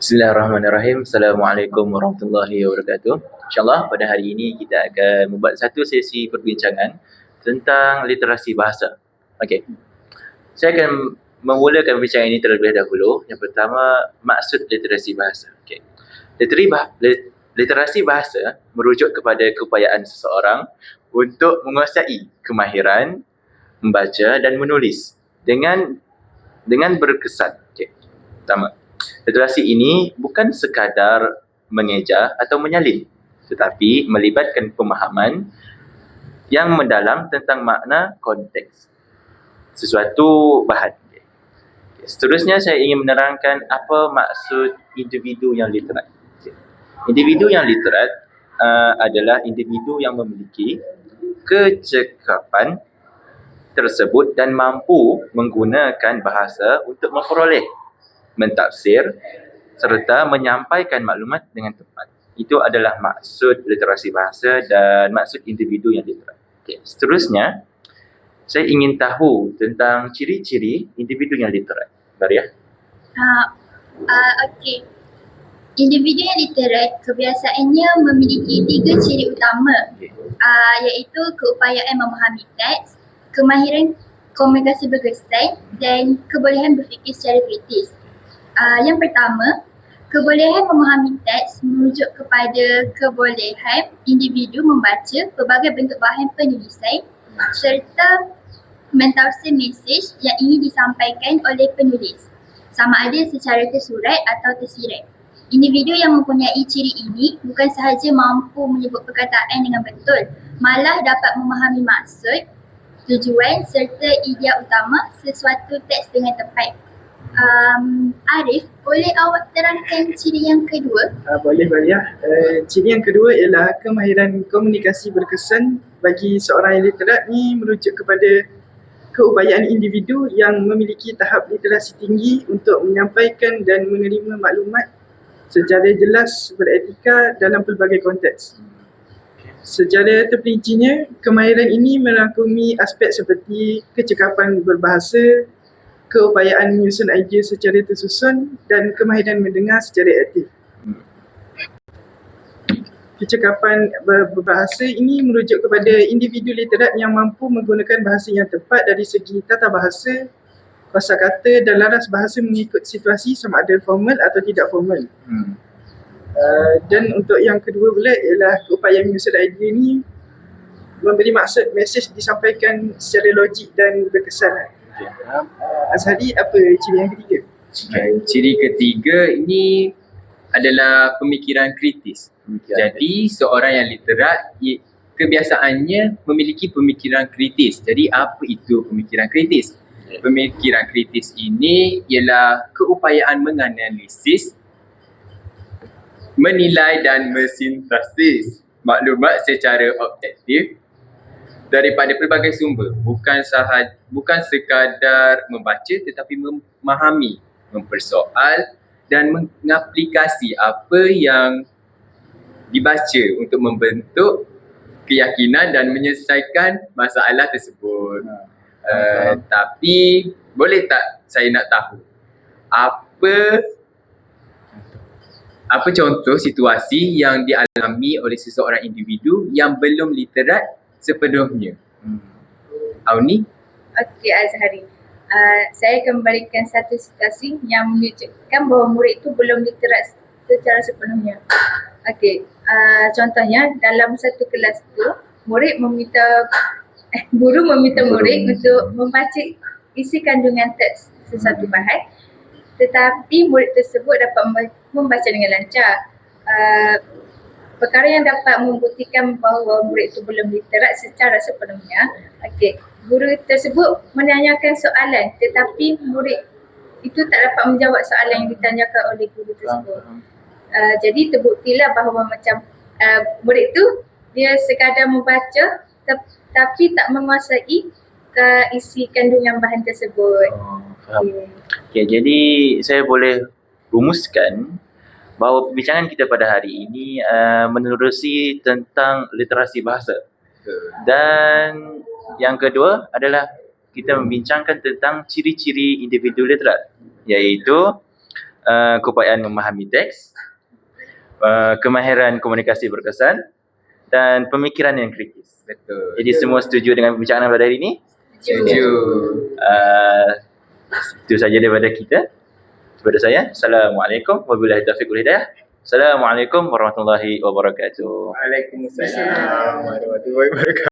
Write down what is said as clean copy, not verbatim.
Bismillahirrahmanirrahim. Assalamualaikum warahmatullahi wabarakatuh. InsyaAllah pada hari ini kita akan membuat satu sesi perbincangan tentang literasi bahasa. Okey. Saya akan memulakan perbincangan ini terlebih dahulu. Yang pertama, maksud literasi bahasa. Okey. Literasi bahasa merujuk kepada keupayaan seseorang untuk menguasai kemahiran membaca dan menulis dengan berkesan. Okey. Pertama, literasi ini bukan sekadar mengeja atau menyalin, tetapi melibatkan pemahaman yang mendalam tentang makna konteks sesuatu bahan. Seterusnya saya ingin menerangkan apa maksud individu yang literat. Individu yang literat adalah individu yang memiliki kecekapan tersebut dan mampu menggunakan bahasa untuk memperoleh, mentafsir serta menyampaikan maklumat dengan tepat. Itu adalah maksud literasi bahasa dan maksud individu yang literat. Okay. Seterusnya, saya ingin tahu tentang ciri-ciri individu yang literat. Maria? Okey. Individu yang literat kebiasaannya memiliki 3 ciri utama, iaitu keupayaan memahami teks, kemahiran komunikasi berkesan dan kebolehan berfikir secara kritis. Yang pertama, kebolehan memahami teks merujuk kepada kebolehan individu membaca pelbagai bentuk bahan penulisan serta mentafsir mesej yang ingin disampaikan oleh penulis, sama ada secara tersurat atau tersirat. Individu yang mempunyai ciri ini bukan sahaja mampu menyebut perkataan dengan betul, malah dapat memahami maksud, tujuan serta idea utama sesuatu teks dengan tepat. Arif, boleh awak terangkan ciri yang kedua? Boleh Maria. Ciri yang kedua ialah kemahiran komunikasi berkesan. Bagi seorang yang literat ni merujuk kepada keupayaan individu yang memiliki tahap literasi tinggi untuk menyampaikan dan menerima maklumat secara jelas, beretika dalam pelbagai konteks. Secara terperincinya, kemahiran ini merangkumi aspek seperti kecekapan berbahasa, keupayaan menyusun idea secara tersusun dan kemahiran mendengar secara aktif. Kecekapan berbahasa ini merujuk kepada individu literat yang mampu menggunakan bahasa yang tepat dari segi tata bahasa, kosakata dan laras bahasa mengikut situasi sama ada formal atau tidak formal. Dan untuk yang kedua pula ialah keupayaan menyusun idea ini memberi maksud mesej disampaikan secara logik dan berkesan. Azhari, apa ciri yang ketiga? Ciri ketiga ini adalah pemikiran kritis. Jadi seorang yang literat kebiasaannya memiliki pemikiran kritis. Jadi apa itu pemikiran kritis? Pemikiran kritis ini ialah keupayaan menganalisis, menilai dan mensintesis maklumat secara objektif daripada pelbagai sumber, bukan sekadar membaca tetapi memahami, mempersoal dan mengaplikasi apa yang dibaca untuk membentuk keyakinan dan menyelesaikan masalah tersebut. Tapi boleh tak saya nak tahu apa contoh situasi yang dialami oleh seseorang individu yang belum literat sepenuhnya? Auni? Okey Azhari. Saya akan memberikan satu situasi yang menunjukkan bahawa murid itu belum literat secara sepenuhnya. Okey, contohnya dalam satu kelas itu, guru meminta murid untuk membaca isi kandungan teks sesuatu bahan, tetapi murid tersebut dapat membaca dengan lancar. Perkara yang dapat membuktikan bahawa murid itu belum literat secara sepenuhnya. Okey, guru tersebut menanyakan soalan tetapi murid itu tak dapat menjawab soalan yang ditanyakan oleh guru tersebut. Jadi terbuktilah bahawa murid itu dia sekadar membaca tapi tak menguasai isi kandungan bahan tersebut. Okay, jadi saya boleh rumuskan bahawa perbincangan kita pada hari ini menerusi tentang literasi bahasa. Dan yang kedua adalah kita membincangkan tentang ciri-ciri individu literat, iaitu keupayaan memahami teks, kemahiran komunikasi berkesan dan pemikiran yang kritis. Betul. Jadi semua setuju dengan perbincangan pada hari ini? Setuju. Itu saja daripada kita. Daripada saya, Assalamualaikum wabillahi taufiq wal hidayah. Assalamualaikum warahmatullahi wabarakatuh. Waalaikumsalam warahmatullahi wabarakatuh.